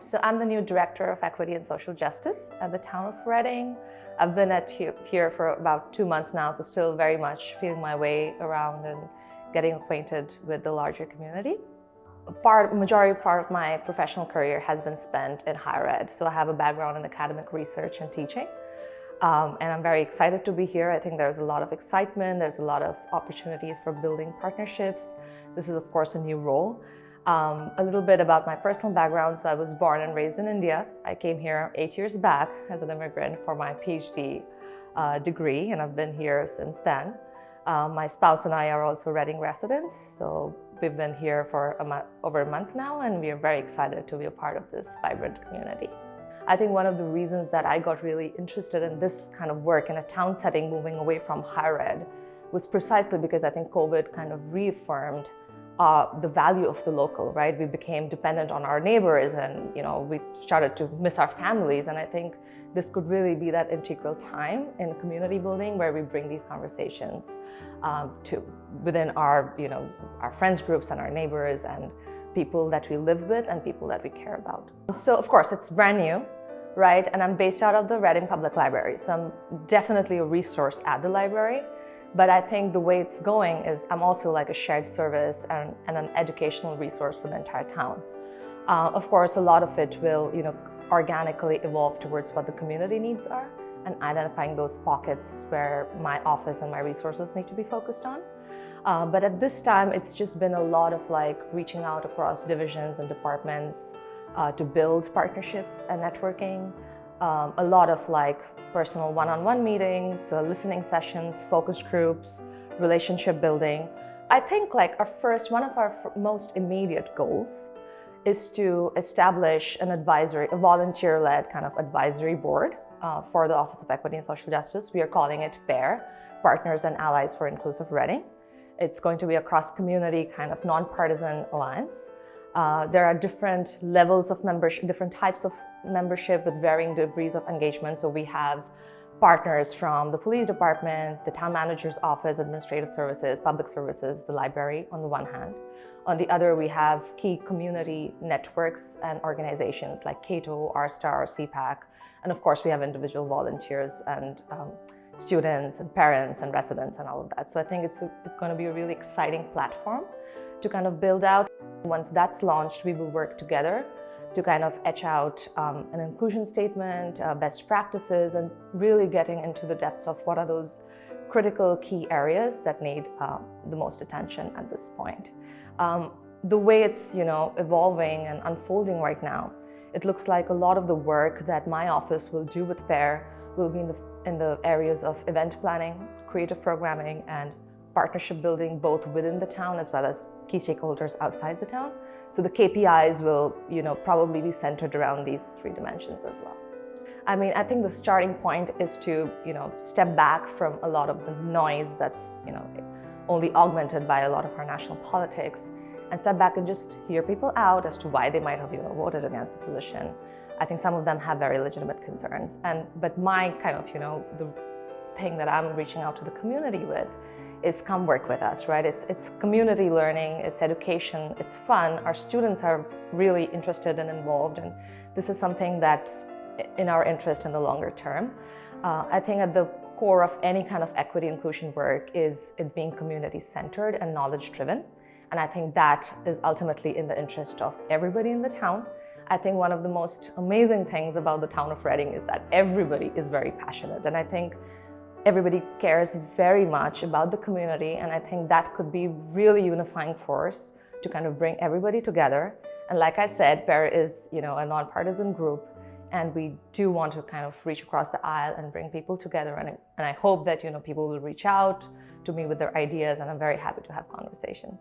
So I'm the new Director of Equity and Social Justice at the town of Reading. I've been here for about 2 months now, so still very much feeling my way around and getting acquainted with the larger community. Majority part of my professional career has been spent in higher ed, so I have a background in academic research and teaching. And I'm very excited to be here. I think there's a lot of excitement, there's a lot of opportunities for building partnerships. This is, of course, a new role. A little bit about my personal background. So I was born and raised in India. I came here 8 years back as an immigrant for my PhD degree, and I've been here since then. My spouse and I are also Reading residents, so we've been here for over a month now, and we are very excited to be a part of this vibrant community. I think one of the reasons that I got really interested in this kind of work in a town setting, moving away from higher ed, was precisely because I think COVID kind of reaffirmed the value of the local, right? We became dependent on our neighbors, and we started to miss our families. And I think this could really be that integral time in community building where we bring these conversations to within our friends groups and our neighbors and people that we live with and people that we care about. So of course it's brand new, right? And I'm based out of the Reading Public Library, so I'm definitely a resource at the library. But I think the way it's going is I'm also like a shared service and an educational resource for the entire town. Of course, a lot of it will organically evolve towards what the community needs are and identifying those pockets where my office and my resources need to be focused on. But at this time, it's just been a lot of reaching out across divisions and departments to build partnerships and networking. A lot of personal one-on-one meetings, listening sessions, focus groups, relationship building. I think one of our most immediate goals is to establish a volunteer-led kind of advisory board for the Office of Equity and Social Justice. We are calling it PAIR, Partners and Allies for Inclusive Reading. It's going to be a cross-community kind of nonpartisan alliance. There are different levels of membership, different types of membership with varying degrees of engagement. So we have partners from the police department, the town manager's office, administrative services, public services, the library on the one hand. On the other, we have key community networks and organizations like Cato, R-Star, CPAC, and of course we have individual volunteers and students and parents and residents and all of that. So I think it's going to be a really exciting platform to kind of build out. Once that's launched, we will work together to kind of etch out an inclusion statement, best practices, and really getting into the depths of what are those critical key areas that need the most attention at this point. The way it's evolving and unfolding right now, it looks like a lot of the work that my office will do with PAIR will be in the areas of event planning, creative programming, and partnership building, both within the town as well as key stakeholders outside the town. So the KPIs will probably be centered around these 3 dimensions as well. I mean, I think the starting point is to step back from a lot of the noise that's only augmented by a lot of our national politics, and step back and just hear people out as to why they might have voted against the position. I think some of them have very legitimate concerns, but my kind of the thing that I'm reaching out to the community with is come work with us, right? It's community learning, it's education, it's fun. Our students are really interested and involved, and this is something that's in our interest in the longer term. I think at the core of any kind of equity inclusion work is it being community-centered and knowledge-driven, and I think that is ultimately in the interest of everybody in the town. I think one of the most amazing things about the town of Reading is that everybody is very passionate, and I think everybody cares very much about the community, and I think that could be really unifying force to kind of bring everybody together. And like I said, PAIR is a nonpartisan group, and we do want to kind of reach across the aisle and bring people together. And I hope that people will reach out to me with their ideas, and I'm very happy to have conversations.